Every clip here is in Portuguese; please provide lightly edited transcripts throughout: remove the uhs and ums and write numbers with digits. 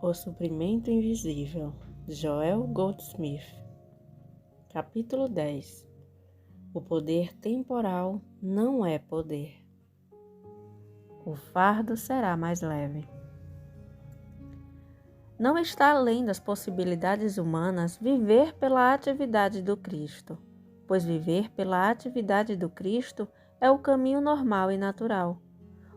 O suprimento invisível, Joel Goldsmith. Capítulo 10. O poder temporal não é poder. O fardo será mais leve. Não está além das possibilidades humanas viver pela atividade do Cristo, pois viver pela atividade do Cristo é o caminho normal e natural.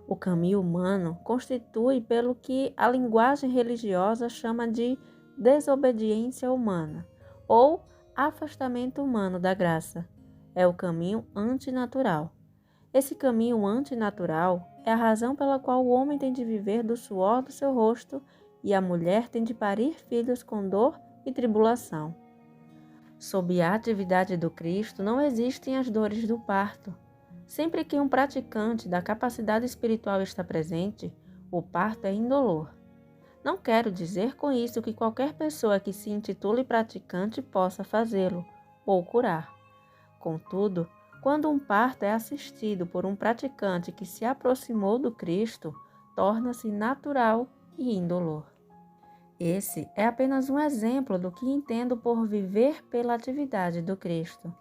O caminho humano constitui pelo que a linguagem religiosa chama de desobediência humana ou afastamento humano da graça. É o caminho antinatural. Esse caminho antinatural é a razão pela qual o homem tem de viver do suor do seu rosto e a mulher tem de parir filhos com dor e tribulação. Sob a atividade do Cristo não existem as dores do parto. Sempre que um praticante da capacidade espiritual está presente, o parto é indolor. Não quero dizer com isso que qualquer pessoa que se intitule praticante possa fazê-lo ou curar. Contudo, quando um parto é assistido por um praticante que se aproximou do Cristo, torna-se natural e indolor. Esse é apenas um exemplo do que entendo por viver pela atividade do Cristo.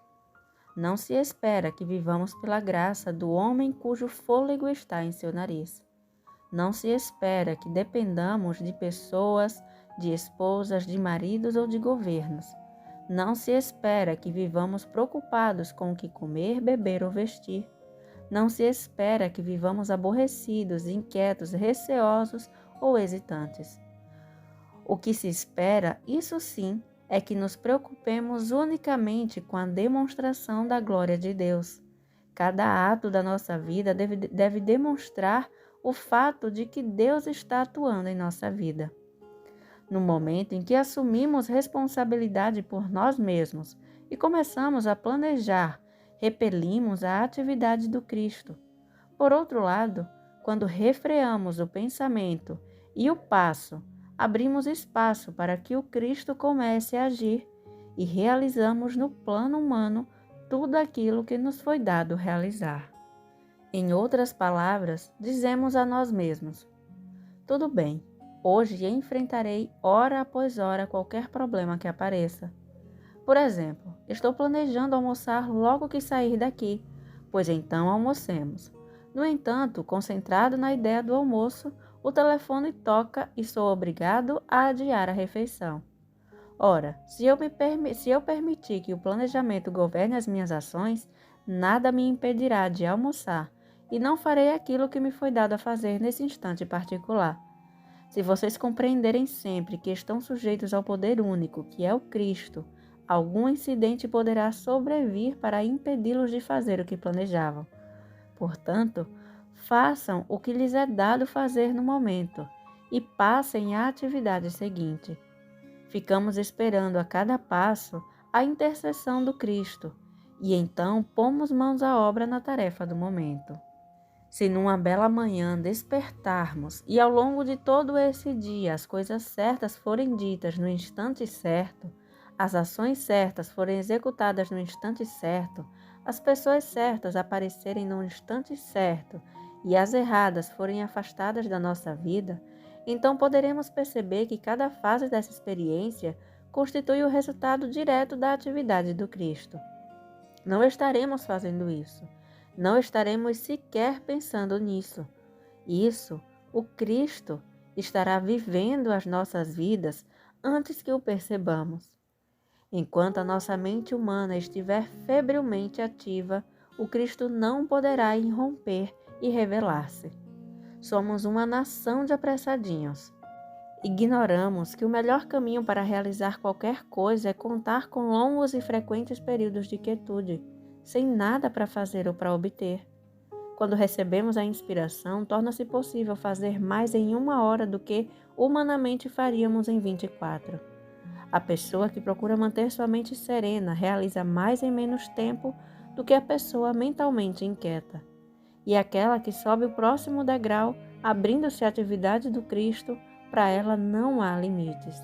Não se espera que vivamos pela graça do homem cujo fôlego está em seu nariz. Não se espera que dependamos de pessoas, de esposas, de maridos ou de governos. Não se espera que vivamos preocupados com o que comer, beber ou vestir. Não se espera que vivamos aborrecidos, inquietos, receosos ou hesitantes. O que se espera, isso sim, é que nos preocupemos unicamente com a demonstração da glória de Deus. Cada ato da nossa vida deve demonstrar o fato de que Deus está atuando em nossa vida. No momento em que assumimos responsabilidade por nós mesmos e começamos a planejar, repelimos a atividade do Cristo. Por outro lado, quando refreamos o pensamento e o passo, abrimos espaço para que o Cristo comece a agir e realizamos no plano humano tudo aquilo que nos foi dado realizar. Em outras palavras, dizemos a nós mesmos: tudo bem, hoje enfrentarei hora após hora qualquer problema que apareça. Por exemplo, estou planejando almoçar logo que sair daqui, pois então almocemos. No entanto, concentrado na ideia do almoço, o telefone toca e sou obrigado a adiar a refeição. Ora, se eu permitir que o planejamento governe as minhas ações, nada me impedirá de almoçar e não farei aquilo que me foi dado a fazer nesse instante particular. Se vocês compreenderem sempre que estão sujeitos ao poder único, que é o Cristo, algum incidente poderá sobrevir para impedi-los de fazer o que planejavam. Portanto, façam o que lhes é dado fazer no momento e passem à atividade seguinte. Ficamos esperando a cada passo a intercessão do Cristo e então pomos mãos à obra na tarefa do momento. Se numa bela manhã despertarmos e ao longo de todo esse dia as coisas certas forem ditas no instante certo, as ações certas forem executadas no instante certo, as pessoas certas aparecerem no instante certo e as erradas forem afastadas da nossa vida, então poderemos perceber que cada fase dessa experiência constitui o resultado direto da atividade do Cristo. Não estaremos fazendo isso. Não estaremos sequer pensando nisso. Isso, o Cristo, estará vivendo as nossas vidas antes que o percebamos. Enquanto a nossa mente humana estiver febrilmente ativa, o Cristo não poderá irromper e revelar-se. Somos uma nação de apressadinhos. Ignoramos que o melhor caminho para realizar qualquer coisa é contar com longos e frequentes períodos de quietude, sem nada para fazer ou para obter. Quando recebemos a inspiração, torna-se possível fazer mais em 1 hora do que humanamente faríamos em 24. A pessoa que procura manter sua mente serena realiza mais em menos tempo do que a pessoa mentalmente inquieta. E aquela que sobe o próximo degrau, abrindo-se à atividade do Cristo, para ela não há limites.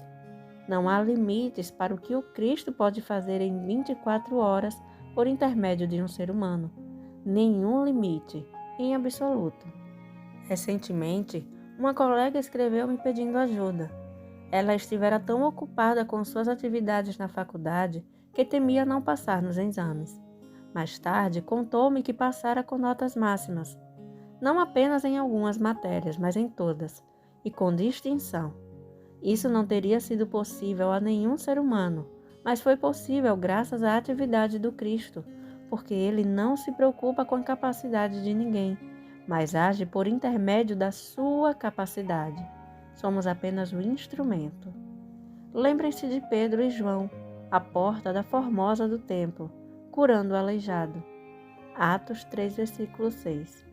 Não há limites para o que o Cristo pode fazer em 24 horas por intermédio de um ser humano. Nenhum limite, em absoluto. Recentemente, uma colega escreveu me pedindo ajuda. Ela estivera tão ocupada com suas atividades na faculdade que temia não passar nos exames. Mais tarde, contou-me que passara com notas máximas, não apenas em algumas matérias, mas em todas, e com distinção. Isso não teria sido possível a nenhum ser humano, mas foi possível graças à atividade do Cristo, porque ele não se preocupa com a capacidade de ninguém, mas age por intermédio da sua capacidade. Somos apenas o instrumento. Lembrem-se de Pedro e João, à porta da Formosa do templo, curando o aleijado. Atos 3, versículo 6.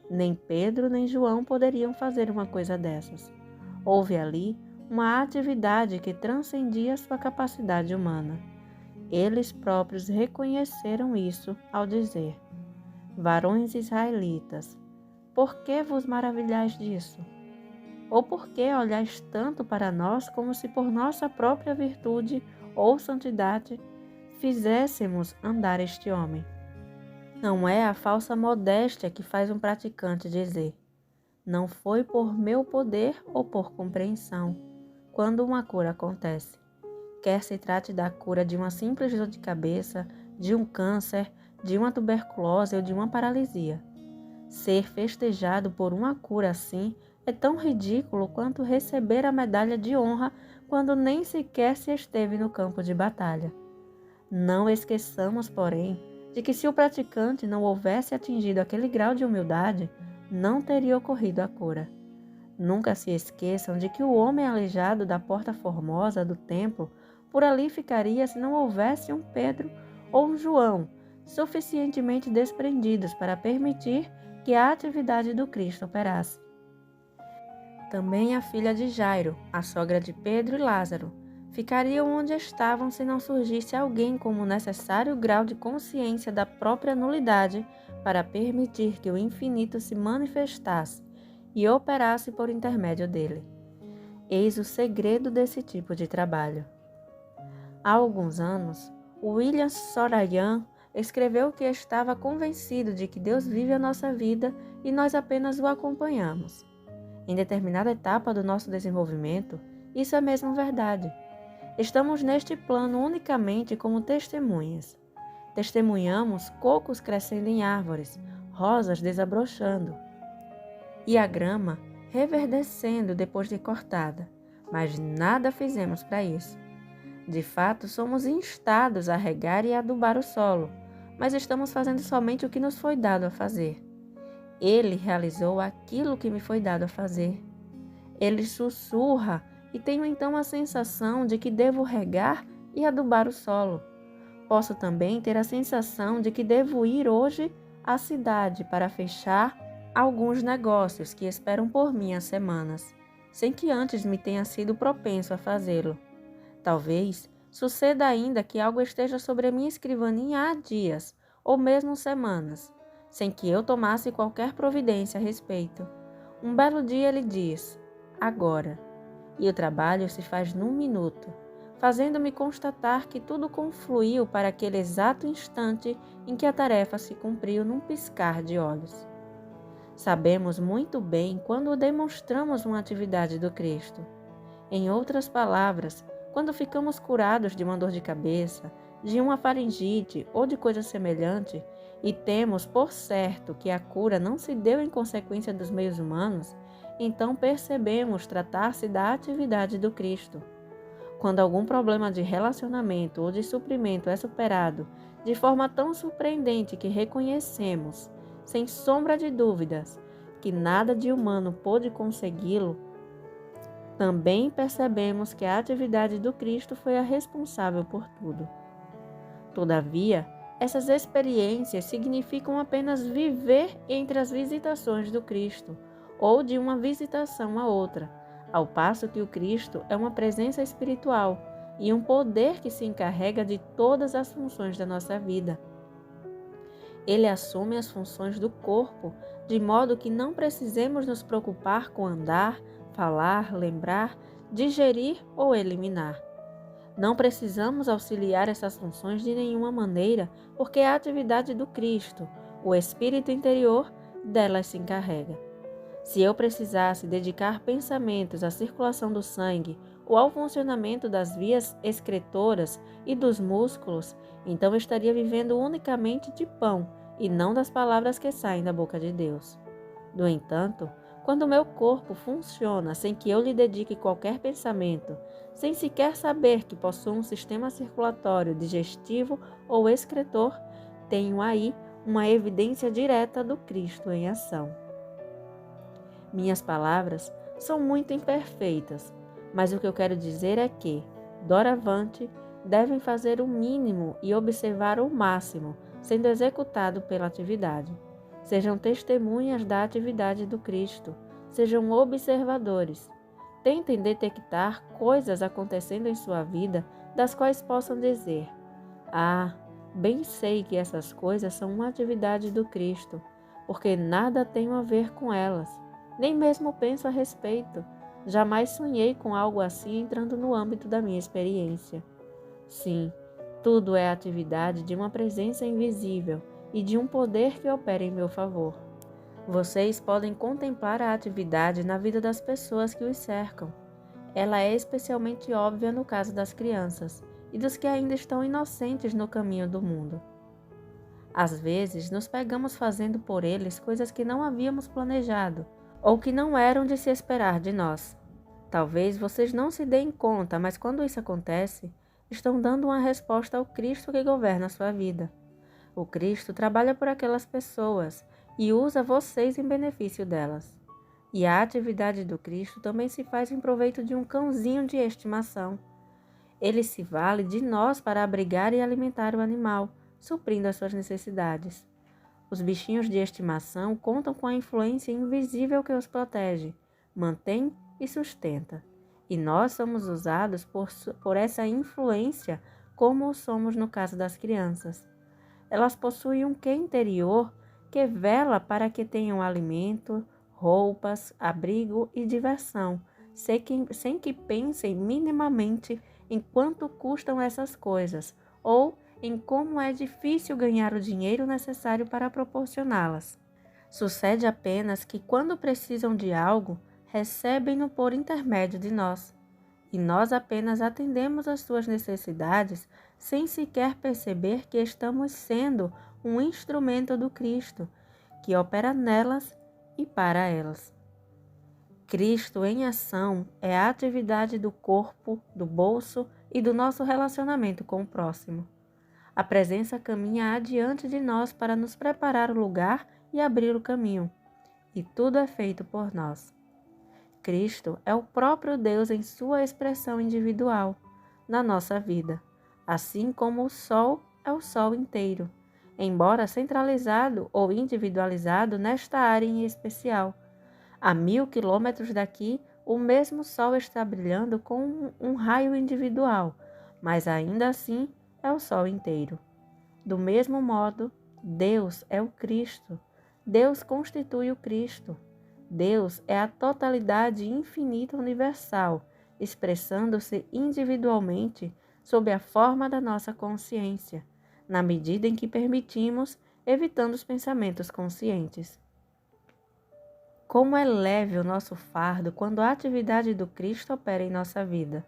Nem Pedro nem João poderiam fazer uma coisa dessas. Houve ali uma atividade que transcendia sua capacidade humana. Eles próprios reconheceram isso ao dizer: varões israelitas, por que vos maravilhais disso? Ou por que olhais tanto para nós como se por nossa própria virtude ou santidade fizéssemos andar este homem? Não é a falsa modéstia que faz um praticante dizer: não foi por meu poder ou por compreensão, quando uma cura acontece. Quer se trate da cura de uma simples dor de cabeça, de um câncer, de uma tuberculose ou de uma paralisia. Ser festejado por uma cura assim é tão ridículo quanto receber a medalha de honra quando nem sequer se esteve no campo de batalha. Não esqueçamos, porém, de que se o praticante não houvesse atingido aquele grau de humildade, não teria ocorrido a cura. Nunca se esqueçam de que o homem aleijado da porta formosa do templo por ali ficaria se não houvesse um Pedro ou um João suficientemente desprendidos para permitir que a atividade do Cristo operasse. Também a filha de Jairo, a sogra de Pedro e Lázaro, ficariam onde estavam se não surgisse alguém com o necessário grau de consciência da própria nulidade para permitir que o infinito se manifestasse e operasse por intermédio dele. Eis o segredo desse tipo de trabalho. Há alguns anos, William Sorayan escreveu que estava convencido de que Deus vive a nossa vida e nós apenas o acompanhamos. Em determinada etapa do nosso desenvolvimento, isso é mesmo verdade. Estamos neste plano unicamente como testemunhas. Testemunhamos cocos crescendo em árvores, rosas desabrochando e a grama reverdecendo depois de cortada, mas nada fizemos para isso. De fato, somos instados a regar e adubar o solo, mas estamos fazendo somente o que nos foi dado a fazer. Ele realizou aquilo que me foi dado a fazer. Ele sussurra e tenho então a sensação de que devo regar e adubar o solo. Posso também ter a sensação de que devo ir hoje à cidade para fechar alguns negócios que esperam por mim há semanas, sem que antes me tenha sido propenso a fazê-lo. Talvez suceda ainda que algo esteja sobre a minha escrivaninha há dias, ou mesmo semanas, sem que eu tomasse qualquer providência a respeito. Um belo dia ele diz: agora. E o trabalho se faz num minuto, fazendo-me constatar que tudo confluiu para aquele exato instante em que a tarefa se cumpriu num piscar de olhos. Sabemos muito bem quando demonstramos uma atividade do Cristo. Em outras palavras, quando ficamos curados de uma dor de cabeça, de uma faringite ou de coisa semelhante, e temos por certo que a cura não se deu em consequência dos meios humanos, então percebemos tratar-se da atividade do Cristo. Quando algum problema de relacionamento ou de suprimento é superado de forma tão surpreendente que reconhecemos, sem sombra de dúvidas, que nada de humano pôde consegui-lo, também percebemos que a atividade do Cristo foi a responsável por tudo. Todavia, essas experiências significam apenas viver entre as visitações do Cristo, ou de uma visitação a outra, ao passo que o Cristo é uma presença espiritual e um poder que se encarrega de todas as funções da nossa vida. Ele assume as funções do corpo, de modo que não precisemos nos preocupar com andar, falar, lembrar, digerir ou eliminar. Não precisamos auxiliar essas funções de nenhuma maneira, porque a atividade do Cristo, o Espírito interior, delas se encarrega. Se eu precisasse dedicar pensamentos à circulação do sangue ou ao funcionamento das vias excretoras e dos músculos, então estaria vivendo unicamente de pão e não das palavras que saem da boca de Deus. No entanto, quando o meu corpo funciona sem que eu lhe dedique qualquer pensamento, sem sequer saber que possuo um sistema circulatório, digestivo ou excretor, tenho aí uma evidência direta do Cristo em ação. Minhas palavras são muito imperfeitas, mas o que eu quero dizer é que, doravante, devem fazer o mínimo e observar o máximo, sendo executado pela atividade. Sejam testemunhas da atividade do Cristo, sejam observadores. Tentem detectar coisas acontecendo em sua vida das quais possam dizer: "Ah, bem sei que essas coisas são uma atividade do Cristo, porque nada tenho a ver com elas, nem mesmo penso a respeito. Jamais sonhei com algo assim entrando no âmbito da minha experiência." Sim, tudo é atividade de uma presença invisível e de um poder que opera em meu favor. Vocês podem contemplar a atividade na vida das pessoas que os cercam. Ela é especialmente óbvia no caso das crianças e dos que ainda estão inocentes no caminho do mundo. Às vezes, nos pegamos fazendo por eles coisas que não havíamos planejado ou que não eram de se esperar de nós. Talvez vocês não se deem conta, mas quando isso acontece, estão dando uma resposta ao Cristo que governa a sua vida. O Cristo trabalha por aquelas pessoas e usa vocês em benefício delas. E a atividade do Cristo também se faz em proveito de um cãozinho de estimação. Ele se vale de nós para abrigar e alimentar o animal, suprindo as suas necessidades. Os bichinhos de estimação contam com a influência invisível que os protege, mantém e sustenta. E nós somos usados por essa influência como somos no caso das crianças. Elas possuem um quê interior que vela para que tenham alimento, roupas, abrigo e diversão, sem que pensem minimamente em quanto custam essas coisas ou em como é difícil ganhar o dinheiro necessário para proporcioná-las. Sucede apenas que, quando precisam de algo, recebem-no por intermédio de nós, e nós apenas atendemos às suas necessidades sem sequer perceber que estamos sendo um instrumento do Cristo, que opera nelas e para elas. Cristo em ação é a atividade do corpo, do bolso e do nosso relacionamento com o próximo. A presença caminha adiante de nós para nos preparar o lugar e abrir o caminho, e tudo é feito por nós. Cristo é o próprio Deus em sua expressão individual, na nossa vida, assim como o Sol é o Sol inteiro, embora centralizado ou individualizado nesta área em especial. A 1000 quilômetros daqui, o mesmo Sol está brilhando com um raio individual, mas ainda assim é o Sol inteiro. Do mesmo modo, Deus é o Cristo. Deus constitui o Cristo. Deus é a totalidade infinita universal, expressando-se individualmente sob a forma da nossa consciência, na medida em que permitimos, evitando os pensamentos conscientes. Como é leve o nosso fardo quando a atividade do Cristo opera em nossa vida.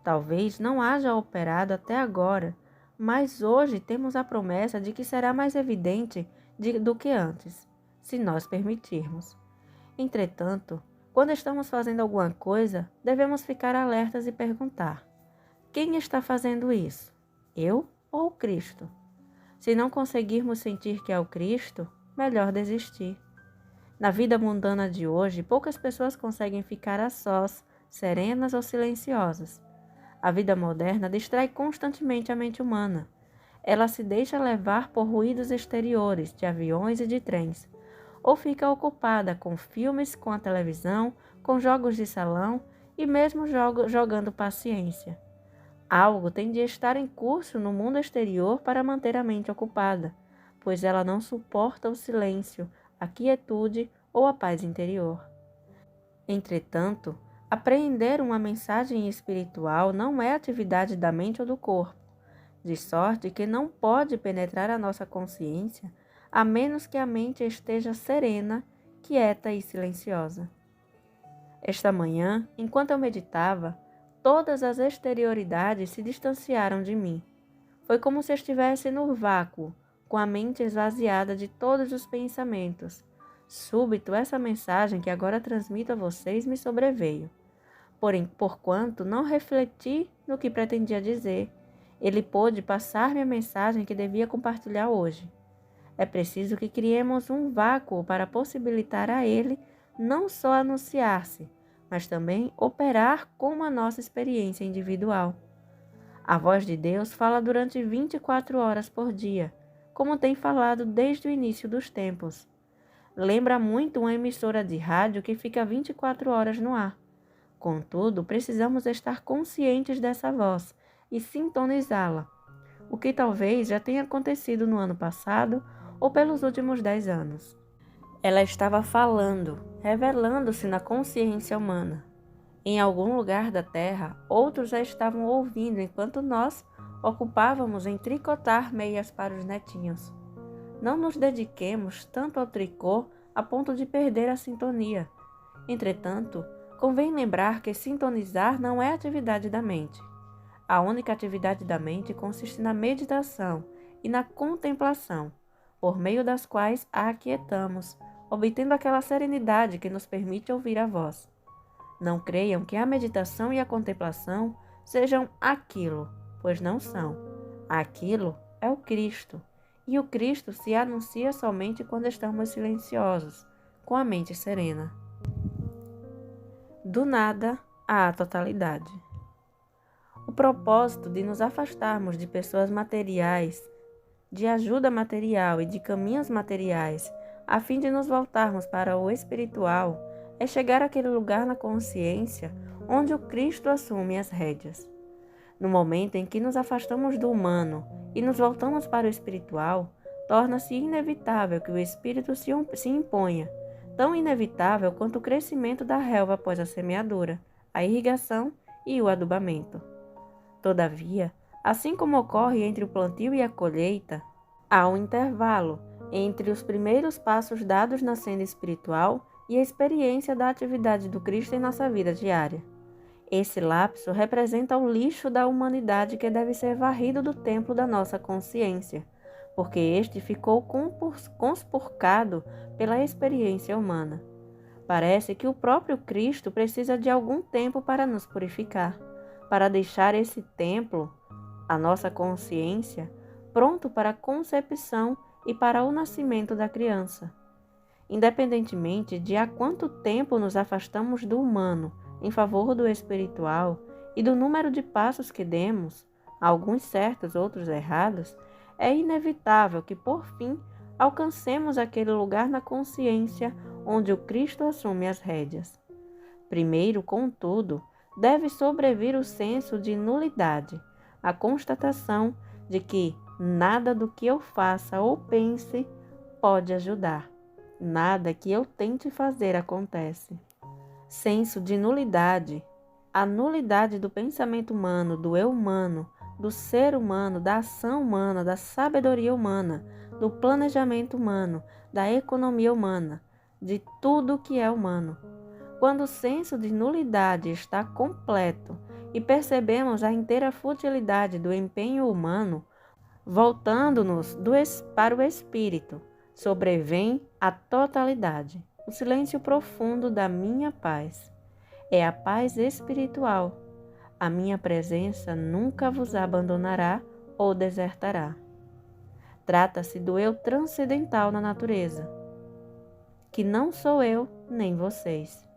Talvez não haja operado até agora, mas hoje temos a promessa de que será mais evidente do que antes, se nós permitirmos. Entretanto, quando estamos fazendo alguma coisa, devemos ficar alertas e perguntar: quem está fazendo isso? Eu ou o Cristo? Se não conseguirmos sentir que é o Cristo, melhor desistir. Na vida mundana de hoje, poucas pessoas conseguem ficar a sós, serenas ou silenciosas. A vida moderna distrai constantemente a mente humana. Ela se deixa levar por ruídos exteriores, de aviões e de trens, ou fica ocupada com filmes, com a televisão, com jogos de salão e mesmo jogando paciência. Algo tem de estar em curso no mundo exterior para manter a mente ocupada, pois ela não suporta o silêncio, a quietude ou a paz interior. Entretanto, apreender uma mensagem espiritual não é atividade da mente ou do corpo, de sorte que não pode penetrar a nossa consciência a menos que a mente esteja serena, quieta e silenciosa. Esta manhã, enquanto eu meditava, Todas as exterioridades se distanciaram de mim. Foi como se estivesse no vácuo, com a mente esvaziada de todos os pensamentos. Súbito, essa mensagem que agora transmito a vocês me sobreveio. Porém, porquanto não refleti no que pretendia dizer, ele pôde passar-me a mensagem que devia compartilhar hoje. É preciso que criemos um vácuo para possibilitar a ele não só anunciar-se, mas também operar como a nossa experiência individual. A voz de Deus fala durante 24 horas por dia, como tem falado desde o início dos tempos. Lembra muito uma emissora de rádio que fica 24 horas no ar. Contudo, precisamos estar conscientes dessa voz e sintonizá-la, o que talvez já tenha acontecido no ano passado ou pelos últimos 10 anos. Ela estava falando, revelando-se na consciência humana. Em algum lugar da Terra, outros a estavam ouvindo enquanto nós ocupávamos em tricotar meias para os netinhos. Não nos dediquemos tanto ao tricô a ponto de perder a sintonia. Entretanto, convém lembrar que sintonizar não é atividade da mente. A única atividade da mente consiste na meditação e na contemplação, por meio das quais a aquietamos, obtendo aquela serenidade que nos permite ouvir a voz. Não creiam que a meditação e a contemplação sejam aquilo, pois não são. Aquilo é o Cristo, e o Cristo se anuncia somente quando estamos silenciosos, com a mente serena. Do nada à totalidade. O propósito de nos afastarmos de pessoas materiais, de ajuda material e de caminhos materiais, a fim de nos voltarmos para o espiritual, é chegar àquele lugar na consciência onde o Cristo assume as rédeas. No momento em que nos afastamos do humano e nos voltamos para o espiritual, torna-se inevitável que o espírito se imponha, tão inevitável quanto o crescimento da relva após a semeadura, a irrigação e o adubamento. Todavia, assim como ocorre entre o plantio e a colheita, há um intervalo entre os primeiros passos dados na senda espiritual e a experiência da atividade do Cristo em nossa vida diária. Esse lapso representa o lixo da humanidade que deve ser varrido do templo da nossa consciência, porque este ficou conspurcado pela experiência humana. Parece que o próprio Cristo precisa de algum tempo para nos purificar, para deixar esse templo, a nossa consciência, pronto para a concepção e para o nascimento da criança. Independentemente de há quanto tempo nos afastamos do humano em favor do espiritual e do número de passos que demos, alguns certos, outros errados, é inevitável que, por fim, alcancemos aquele lugar na consciência onde o Cristo assume as rédeas. Primeiro, contudo, deve sobrevir o senso de nulidade, a constatação de que nada do que eu faça ou pense pode ajudar. Nada que eu tente fazer acontece. Senso de nulidade. A nulidade do pensamento humano, do eu humano, do ser humano, da ação humana, da sabedoria humana, do planejamento humano, da economia humana, de tudo que é humano. Quando o senso de nulidade está completo e percebemos a inteira futilidade do empenho humano, voltando-nos para o espírito, sobrevém a totalidade, o silêncio profundo da minha paz. É a paz espiritual. A minha presença nunca vos abandonará ou desertará. Trata-se do eu transcendental na natureza, que não sou eu nem vocês.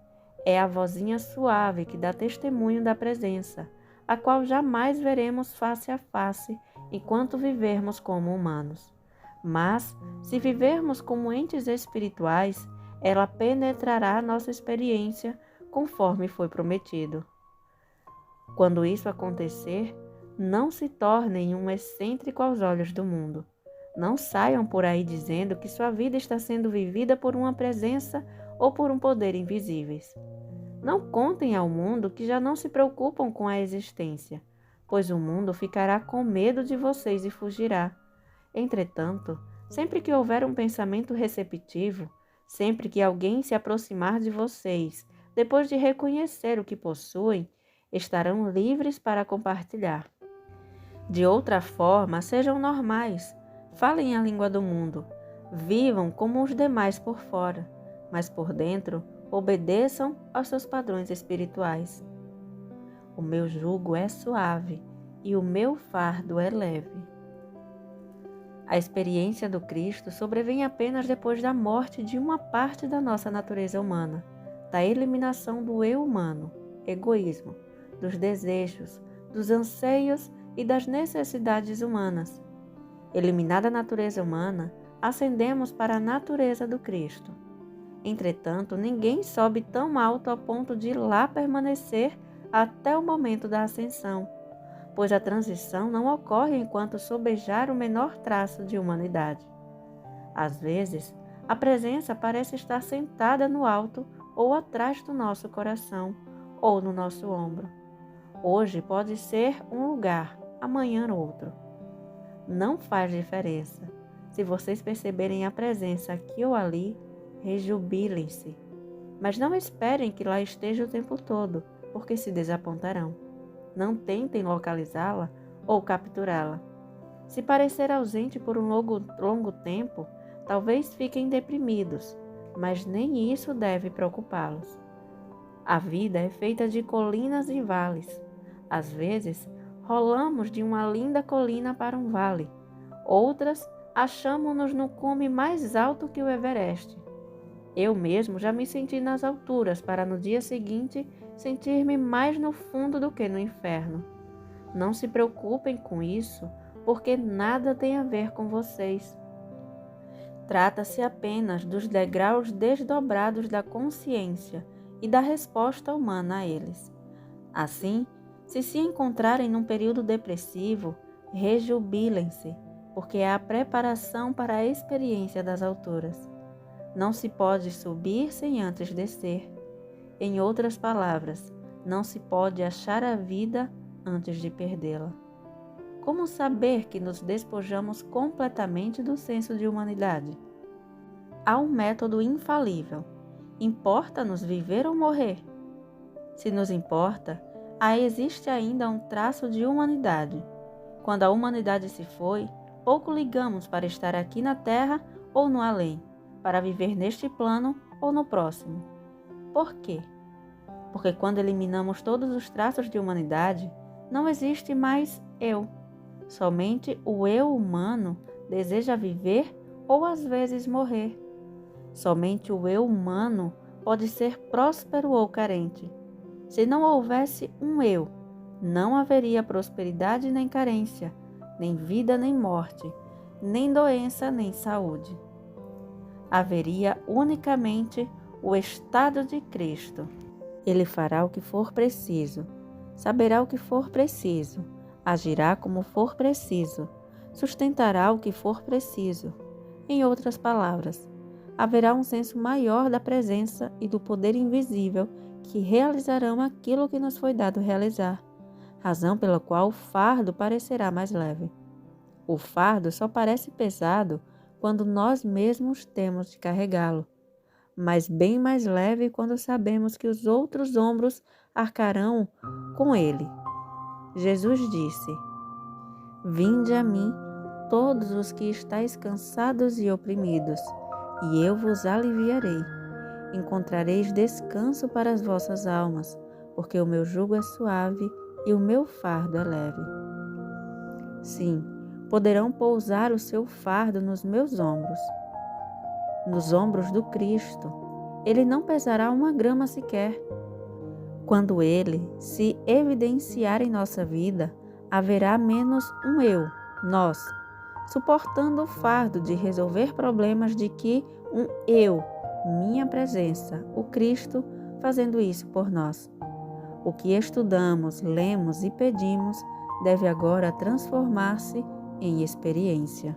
É a vozinha suave que dá testemunho da presença, a qual jamais veremos face a face enquanto vivermos como humanos. Mas, se vivermos como entes espirituais, ela penetrará nossa experiência conforme foi prometido. Quando isso acontecer, não se tornem um excêntrico aos olhos do mundo. Não saiam por aí dizendo que sua vida está sendo vivida por uma presença ou por um poder invisíveis. Não contem ao mundo que já não se preocupam com a existência, pois o mundo ficará com medo de vocês e fugirá. Entretanto, sempre que houver um pensamento receptivo, sempre que alguém se aproximar de vocês, depois de reconhecer o que possuem, estarão livres para compartilhar. De outra forma, sejam normais, falem a língua do mundo, vivam como os demais por fora, mas por dentro obedeçam aos seus padrões espirituais. O meu jugo é suave e o meu fardo é leve. A experiência do Cristo sobrevém apenas depois da morte de uma parte da nossa natureza humana, da eliminação do eu humano, egoísmo, dos desejos, dos anseios e das necessidades humanas. Eliminada a natureza humana, ascendemos para a natureza do Cristo. Entretanto, ninguém sobe tão alto a ponto de lá permanecer até o momento da ascensão, pois a transição não ocorre enquanto sobejar o menor traço de humanidade. Às vezes, a presença parece estar sentada no alto ou atrás do nosso coração, ou no nosso ombro. Hoje pode ser um lugar, amanhã outro. Não faz diferença. Se vocês perceberem a presença aqui ou ali, rejubilem-se. Mas não esperem que lá esteja o tempo todo, porque se desapontarão. Não tentem localizá-la ou capturá-la. Se parecer ausente por um longo tempo, talvez fiquem deprimidos, mas nem isso deve preocupá-los. A vida é feita de colinas e vales. Às vezes, rolamos de uma linda colina para um vale. Outras, achamo-nos no cume mais alto que o Everest. Eu mesmo já me senti nas alturas para no dia seguinte sentir-me mais no fundo do que no inferno. Não se preocupem com isso, porque nada tem a ver com vocês. Trata-se apenas dos degraus desdobrados da consciência e da resposta humana a eles. Assim, se encontrarem num período depressivo, rejubilem-se, porque é a preparação para a experiência das alturas. Não se pode subir sem antes descer. Em outras palavras, não se pode achar a vida antes de perdê-la. Como saber que nos despojamos completamente do senso de humanidade? Há um método infalível. Importa-nos viver ou morrer? Se nos importa, existe ainda um traço de humanidade. Quando a humanidade se foi, pouco ligamos para estar aqui na Terra ou no além, para viver neste plano ou no próximo. Por quê? Porque quando eliminamos todos os traços de humanidade, não existe mais eu. Somente o eu humano deseja viver ou às vezes morrer. Somente o eu humano pode ser próspero ou carente. Se não houvesse um eu, não haveria prosperidade nem carência, nem vida nem morte, nem doença nem saúde. Haveria unicamente o estado de Cristo. Ele fará o que for preciso, saberá o que for preciso, agirá como for preciso, sustentará o que for preciso. Em outras palavras, haverá um senso maior da presença e do poder invisível que realizarão aquilo que nos foi dado realizar, razão pela qual o fardo parecerá mais leve. O fardo só parece pesado quando nós mesmos temos de carregá-lo, mas bem mais leve quando sabemos que os outros ombros arcarão com ele. Jesus disse: Vinde a mim, todos os que estáis cansados e oprimidos, e eu vos aliviarei. Encontrareis descanso para as vossas almas, porque o meu jugo é suave e o meu fardo é leve. Sim, poderão pousar o seu fardo nos meus ombros, nos ombros do Cristo. Ele não pesará uma grama sequer. Quando ele se evidenciar em nossa vida, haverá menos um eu, nós, suportando o fardo de resolver problemas de que um eu, minha presença, o Cristo, fazendo isso por nós. O que estudamos, lemos e pedimos deve agora transformar-se em experiência.